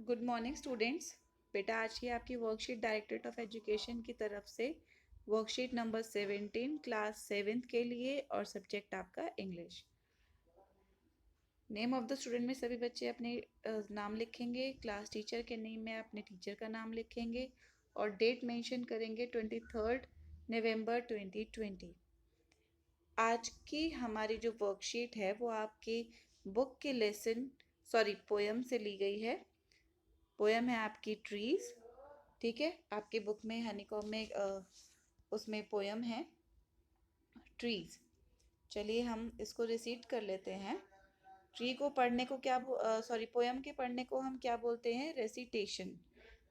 Good morning students. बेटा आज की आपकी वर्कशीट डायरेक्टरेट ऑफ एजुकेशन की तरफ से वर्कशीट नंबर 17 क्लास 7th के लिए और सब्जेक्ट आपका English. Name of the student में सभी बच्चे अपने नाम लिखेंगे। क्लास टीचर के नेम में अपने टीचर का नाम लिखेंगे और डेट मेंशन करेंगे 23 नवंबर 2020। आज की हमारी जो वर्कशीट है वो आपकी बुक के पोयम से ली गई है। पोयम है आपकी ट्रीज। ठीक है, आपके बुक में हनीकॉम में उसमें पोयम है ट्रीज। चलिए हम इसको रिसीट कर लेते हैं। ट्री को पढ़ने को क्या पोयम के पढ़ने को हम क्या बोलते हैं? रेसिटेशन।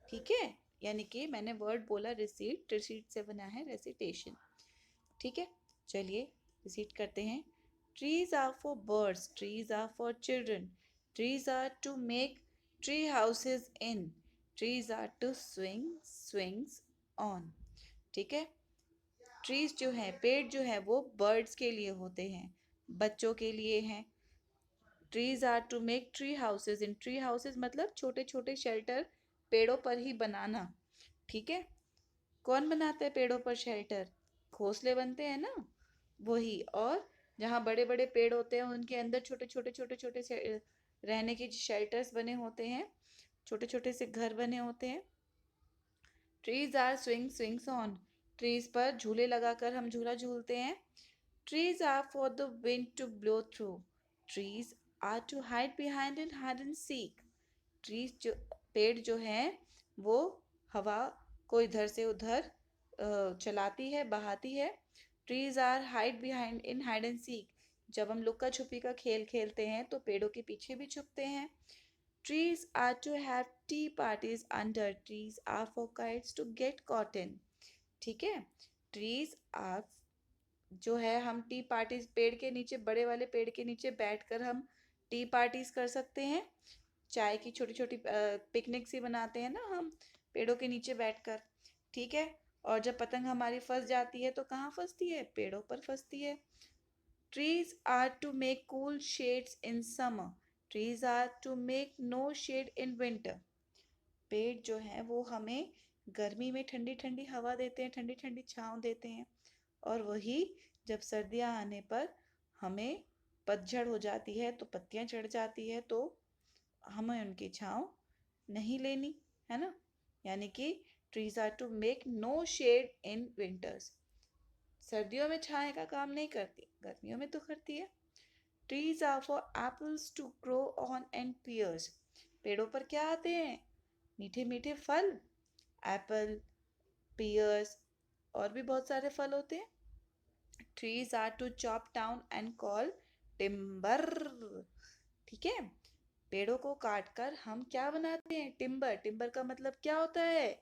ठीक है, यानी कि मैंने वर्ड बोला रिसीट, रिसीट से बना है रेसिटेशन। ठीक है, चलिए रिसीट करते हैं। Trees are for birds, trees are for children, trees are to make tree houses in, trees are to swing swings on. ठीक है, ट्रीज जो है, पेड़ जो है वो बर्ड्स के लिए होते हैं, बच्चों के लिए हैं। Trees are to make tree houses in, tree houses मतलब छोटे छोटे शेल्टर पेड़ों पर ही बनाना। ठीक है, कौन बनाता है पेड़ों पर शेल्टर? घोंसले बनते हैं ना, वही। और जहाँ बड़े बड़े पेड़ होते हैं उनके अंदर छोटे छोटे छोटे छोटे से रहने के शेल्टर्स बने होते हैं, छोटे छोटे से घर बने होते हैं। Trees are swing swings on, ट्रीज पर झूले लगाकर हम झूला झूलते हैं। Trees are for the wind to blow through, trees are to hide behind and hide and seek. Trees जो, पेड़ जो है वो हवा को इधर से उधर चलाती है, बहाती है। Trees are hide behind in hide and seek, जब हम लुक्का छुपी का खेल खेलते हैं तो पेड़ों के पीछे भी छुपते हैं। Trees are to have tea parties under, trees are for kites to get caught in। ठीक है, ट्रीज आर जो है, हम टी पार्टीज, पेड़ के नीचे, बड़े वाले पेड़ के नीचे बैठकर हम टी पार्टीज कर सकते हैं। चाय की छोटी छोटी पिकनिक सी बनाते हैं ना हम पेड़ों के नीचे बैठकर। ठीक है, और जब पतंग हमारी फंस जाती है तो कहाँ फंसती है? पेड़ों पर फंसती है। Trees are to make cool shades in summer, trees are to make no shade in winter। पेड़ जो है वो हमें गर्मी में ठंडी ठंडी हवा देते हैं, ठंडी ठंडी छांव देते हैं। और वही जब सर्दियां आने पर हमें पतझड़ हो जाती है तो पत्तियां झड़ जाती है, तो हमें उनकी छांव नहीं लेनी है ना। यानी कि trees are to make no shade in winters, सर्दियों में छाया का काम नहीं करती, गर्मियों में तो करती है। Trees are for apples to grow on and pears, पेड़ों पर क्या आते हैं? मीठे मीठे फल, एप्पल, पियर्स, और भी बहुत सारे फल होते हैं। Trees are to chop down and call timber. ठीक है, पेड़ों को काट कर हम क्या बनाते हैं? टिम्बर। टिम्बर का मतलब क्या होता है?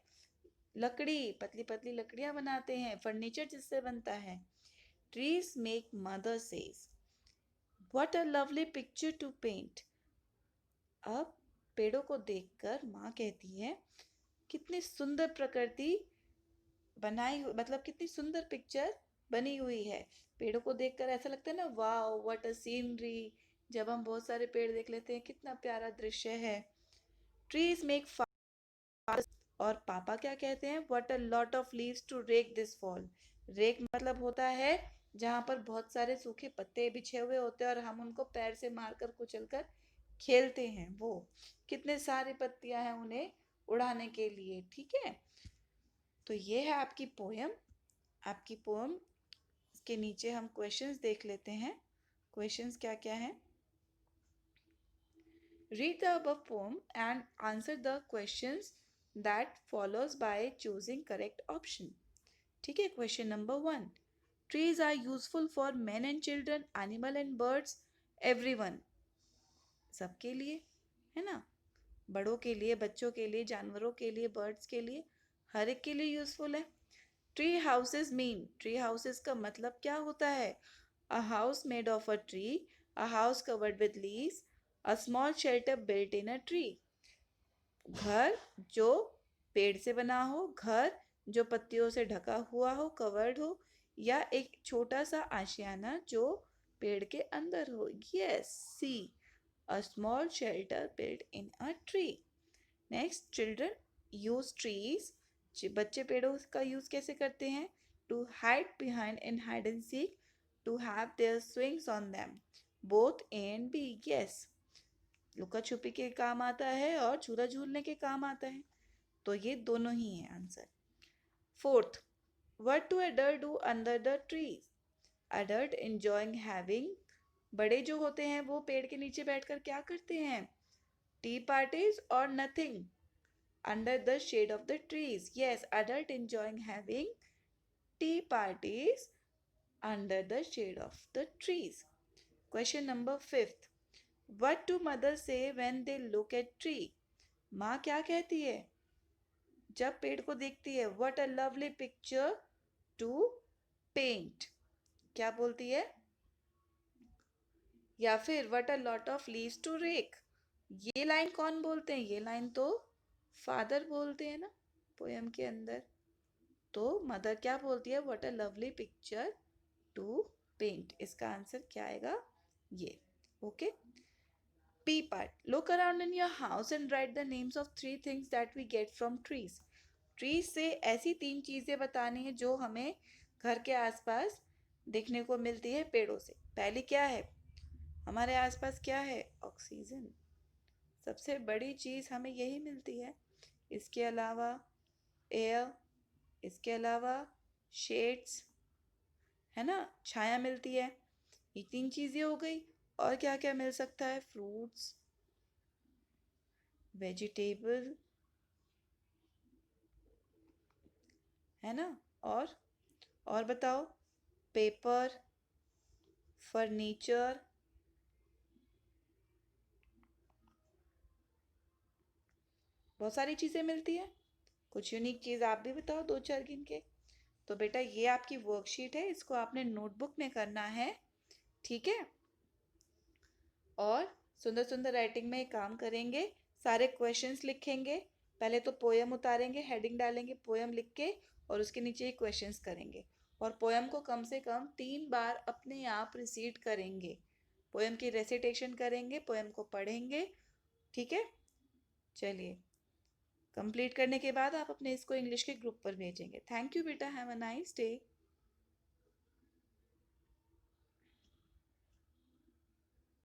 लकड़ी, पतली पतली लकड़ियां बनाते हैं, फर्नीचर जिससे बनता है। Trees make mother says, what a lovely picture to paint. अब पेड़ों को देखकर माँ कहती है कितनी सुंदर प्रकृति बनाई, मतलब कितनी सुंदर पिक्चर बनी हुई है। पेड़ों को देखकर ऐसा लगता है ना, वाह व्हाट अ सीनरी। जब हम बहुत सारे पेड़ देख लेते हैं कितना प्यारा दृश्य है। ट्रीज मेक, और पापा क्या कहते हैं? What a lot of leaves to rake this fall. Rake मतलब होता है जहाँ पर बहुत सारे सूखे पत्ते बिछे हुए होते हैं और हम उनको पैर से मारकर कुचलकर खेलते हैं। वो कितने सारी पत्तियां हैं उन्हें उड़ाने के लिए। ठीक है, तो ये है आपकी पोयम। आपकी पोयम के नीचे हम क्वेश्चंस देख लेते हैं। क्वेश्चंस क्या क्या हैं? Read the above poem and answer the questions that follows by choosing correct option। ठीक है, question number 1, trees are useful for men and children, animal and birds, everyone। सबके लिए, है ना, बड़ों के लिए, बच्चों के लिए, जानवरों के लिए, बर्ड्स के लिए, हर एक के लिए यूजफुल है। Tree houses mean, tree houses का मतलब क्या होता है? A house made of a tree, a house covered with leaves, a small shelter built in a tree. घर जो पेड़ से बना हो, घर जो पत्तियों से ढका हुआ हो, कवर्ड हो, या एक छोटा सा आशियाना जो पेड़ के अंदर हो। Yes, see, a small shelter built in a tree. Next, children use trees, बच्चे पेड़ों का यूज कैसे करते हैं? To hide behind in hide and seek, to have their swings on them, both A and B. Yes, लुका छुपी के काम आता है और झूला झूलने के काम आता है, तो ये दोनों ही है answer. Fourth, what do adult do under the trees? Adult enjoying having, बड़े जो होते हैं वो पेड़ के नीचे बैठकर क्या करते हैं? टी पार्टीज और nothing under the shade of the trees. Yes, adult enjoying having tea parties under the shade of the trees. Question number 5th. What do mothers say when they look at tree? माँ क्या कहती है जब पेड़ को देखती है? What a lovely picture to paint. क्या बोलती है? या फिर what a lot of leaves to rake. ये लाइन कौन बोलते हैं? ये लाइन तो फादर बोलते हैं ना पोयम के अंदर। तो मदर क्या बोलती है? What a lovely picture to paint. इसका आंसर क्या आएगा? ये। Okay. P part, look around in your house and write the names of 3 things that we get from trees. Trees से ऐसी 3 चीजें बतानी है जो हमें घर के आसपास देखने को मिलती है पेड़ों से। पहली क्या है? हमारे आसपास क्या है? ऑक्सीजन। सबसे बड़ी चीज हमें यही मिलती है। इसके अलावा एयर, इसके अलावा शेड्स, है ना, छाया मिलती है। ये 3 चीजें हो गई। और क्या क्या मिल सकता है? फ्रूट्स, वेजिटेबल, है ना। और बताओ। पेपर, फर्नीचर, बहुत सारी चीजें मिलती है। कुछ यूनिक चीज आप भी बताओ, 2-4 गिन के। तो बेटा ये आपकी वर्कशीट है, इसको आपने नोटबुक में करना है, ठीक है। और सुंदर सुंदर राइटिंग में काम करेंगे, सारे क्वेश्चंस लिखेंगे। पहले तो पोयम उतारेंगे, हेडिंग डालेंगे पोयम लिख के, और उसके नीचे ही क्वेश्चंस करेंगे। और पोयम को कम से कम 3 बार अपने आप रिसीट करेंगे। पोयम की रेसिटेशन करेंगे, पोयम को पढ़ेंगे, ठीक है। चलिए, कंप्लीट करने के बाद आप अपने इसको इंग्लिश के ग्रुप पर भेजेंगे। थैंक यू बेटा, हैव अ नाइस डे।